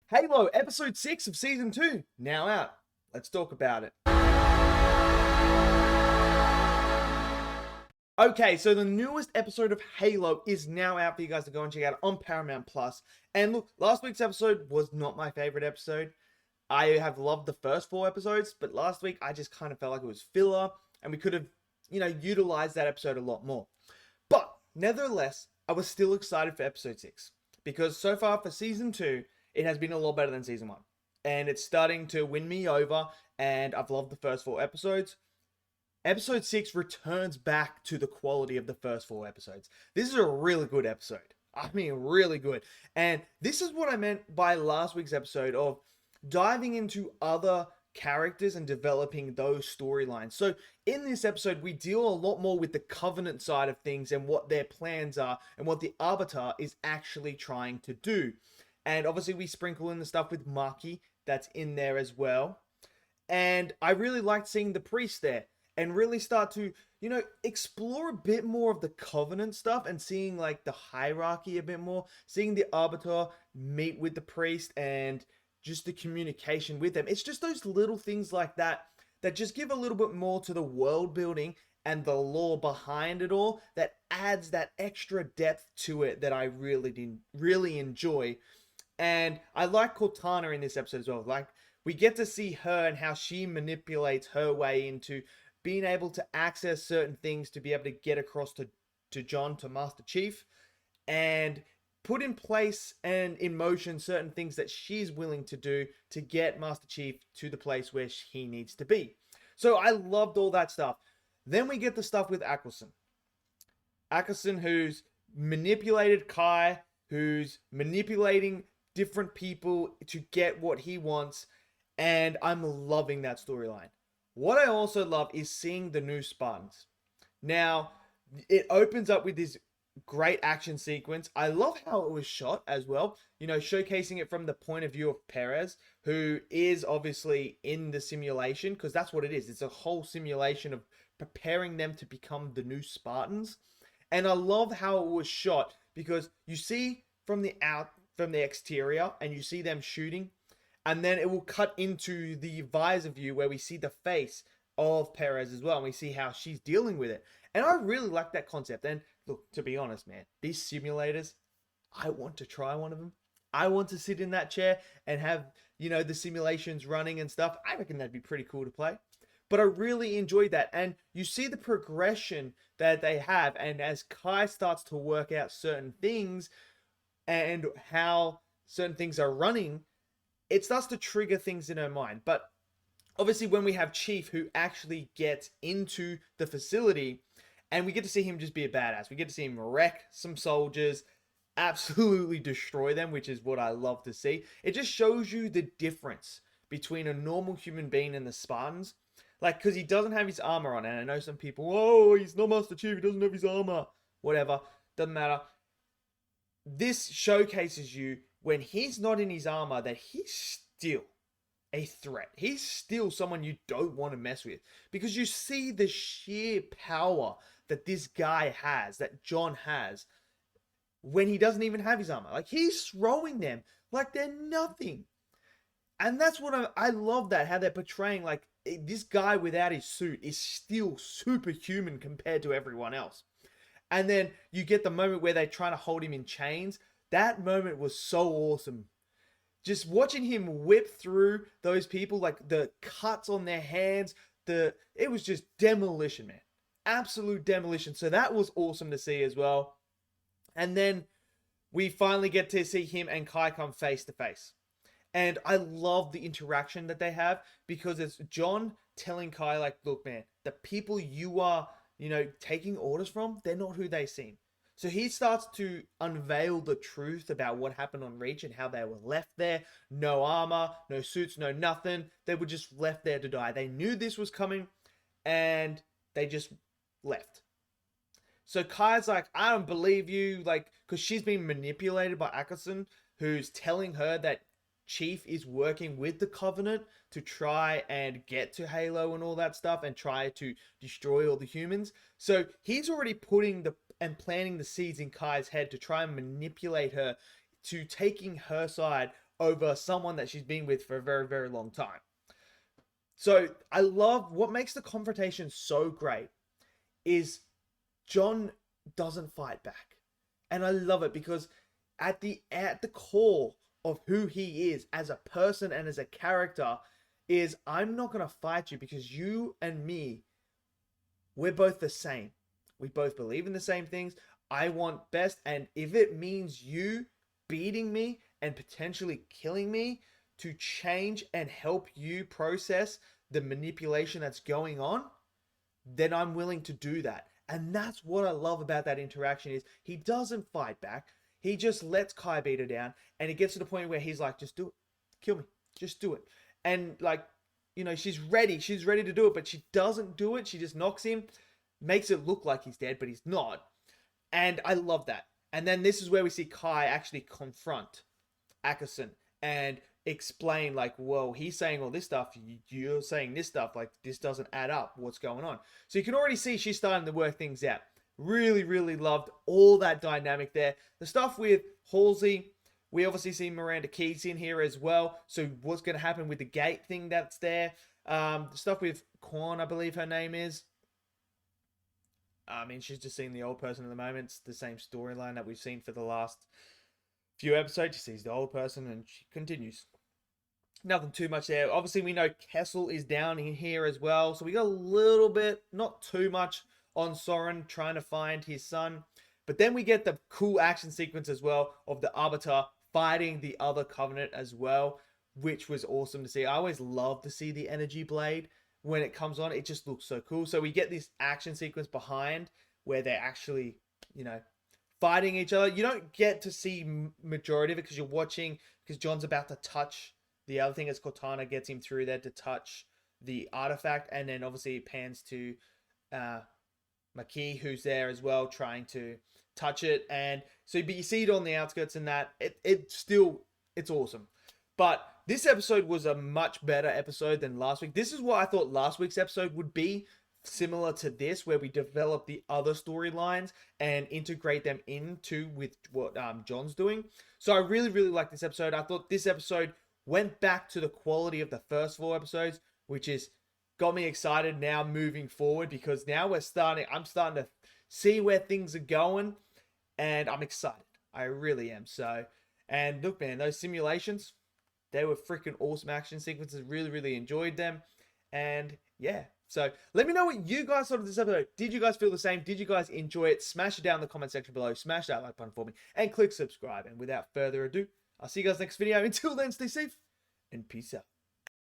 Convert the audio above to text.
Halo, episode 6 of season 2, now out. Let's talk about it. Okay, so the newest episode of Halo is now out for you guys to go and check out on Paramount Plus. And look, last week's episode was not my favorite episode. I have loved the first 4 episodes, but last week I just kind of felt like it was filler, and we could have, utilized that episode a lot more. But nevertheless, I was still excited for episode 6 because so far for season 2, it has been a lot better than season 1. And it's starting to win me over, and I've loved the first 4 episodes. Episode 6 returns back to the quality of the first 4 episodes. This is a really good episode. I mean, really good. And this is what I meant by last week's episode of diving into other characters and developing those storylines. So in this episode, we deal a lot more with the Covenant side of things and what their plans are and what the Arbiter is actually trying to do. And obviously we sprinkle in the stuff with Makee that's in there as well. And I really liked seeing the priest there and really start to, explore a bit more of the Covenant stuff and seeing like the hierarchy a bit more, seeing the Arbiter meet with the priest and just the communication with them. It's just those little things like that that just give a little bit more to the world building and the lore behind it all that adds that extra depth to it that I really enjoy. And I like Cortana in this episode as well. Like, we get to see her and how she manipulates her way into being able to access certain things to be able to get across to John, to Master Chief, and put in place and in motion certain things that she's willing to do to get Master Chief to the place where he needs to be. So I loved all that stuff. Then we get the stuff with Ackerson. Ackerson, who's manipulated Kai, who's manipulating different people to get what he wants, and I'm loving that storyline. What I also love is seeing the new Spartans. Now, it opens up with this great action sequence. I love how it was shot as well, showcasing it from the point of view of Perez, who is obviously in the simulation, because that's what it is. It's a whole simulation of preparing them to become the new Spartans. And I love how it was shot because you see from the exterior and you see them shooting, and then it will cut into the visor view where we see the face of Perez as well, and we see how she's dealing with it. And I really like that concept. And look, to be honest, man, these simulators, I want to try one of them. I want to sit in that chair and have, the simulations running and stuff. I reckon that'd be pretty cool to play. But I really enjoyed that. And you see the progression that they have. And as Kai starts to work out certain things and how certain things are running, it starts to trigger things in her mind. But obviously when we have Chief who actually gets into the facility and we get to see him just be a badass. We get to see him wreck some soldiers, absolutely destroy them, which is what I love to see. It just shows you the difference between a normal human being and the Spartans. Like, because he doesn't have his armor on, and I know some people, oh, he's not Master Chief, he doesn't have his armor. Whatever, doesn't matter. This showcases you when he's not in his armor that he's still a threat. He's still someone you don't want to mess with because you see the sheer power that this guy has, that John has, when he doesn't even have his armor. Like, he's throwing them like they're nothing. And that's what I love, that how they're portraying, like, this guy without his suit is still superhuman compared to everyone else. And then you get the moment where they're trying to hold him in chains. That moment was so awesome. Just watching him whip through those people, like the cuts on their hands, it was just demolition, man. Absolute demolition. So that was awesome to see as well. And then we finally get to see him and Kai come face to face. And I love the interaction that they have because it's John telling Kai, like, look, man, the people you are, taking orders from, they're not who they seem. So he starts to unveil the truth about what happened on Reach and how they were left there. No armor, no suits, no nothing. They were just left there to die. They knew this was coming and they just left. So Kai's like, I don't believe you, like, because she's been manipulated by Ackerson, who's telling her that Chief is working with the Covenant to try and get to Halo and all that stuff and try to destroy all the humans. So he's already putting and planting the seeds in Kai's head to try and manipulate her to taking her side over someone that she's been with for a very, very long time. So I love what makes the confrontation so great is John doesn't fight back. And I love it because at the core of who he is as a person and as a character is, I'm not going to fight you because you and me, we're both the same. We both believe in the same things. I want best, and if it means you beating me and potentially killing me to change and help you process the manipulation that's going on, then I'm willing to do that. And that's what I love about that interaction is he doesn't fight back. He just lets Kai beat her down, and it gets to the point where he's like, just do it. Kill me. Just do it. And like, you know, she's ready to do it, but she doesn't do it. She just knocks him, makes it look like he's dead, but he's not. And I love that. And then this is where we see Kai actually confront Ackerson and explain, like, well, he's saying all this stuff, you're saying this stuff, like, this doesn't add up, what's going on? So you can already see she's starting to work things out. Really, really loved all that dynamic there. The stuff with Halsey, we obviously see Miranda Keyes in here as well. So what's going to happen with the gate thing that's there? The stuff with Korn, I believe her name is. I mean, she's just seeing the old person at the moment. It's the same storyline that we've seen for the last few episodes. She sees the old person and she continues. Nothing too much there. Obviously, we know Kessel is down in here as well. So we got a little bit, not too much, on Soren trying to find his son. But then we get the cool action sequence as well of the Arbiter fighting the other Covenant as well, which was awesome to see. I always love to see the energy blade when it comes on. It just looks so cool. So we get this action sequence behind where they're actually, you know, fighting each other. You don't get to see majority of it because you're watching, because John's about to touch the other thing as Cortana gets him through there to touch the artifact. And then obviously it pans to Makee, who's there as well, trying to touch it. And so, but you see it on the outskirts and that. It's awesome. But this episode was a much better episode than last week. This is what I thought last week's episode would be, similar to this, where we develop the other storylines and integrate them into with what John's doing. So I really, really liked this episode. I thought this episode went back to the quality of the first 4 episodes, which is got me excited now moving forward, because now I'm starting to see where things are going, and I'm excited. I really am. So, and look, man, those simulations, they were freaking awesome action sequences. Really, really enjoyed them. And yeah, so let me know what you guys thought of this episode. Did you guys feel the same? Did you guys enjoy it? Smash it down in the comment section below. Smash that like button for me and click subscribe. And without further ado, I'll see you guys next video. Until then, stay safe and peace out.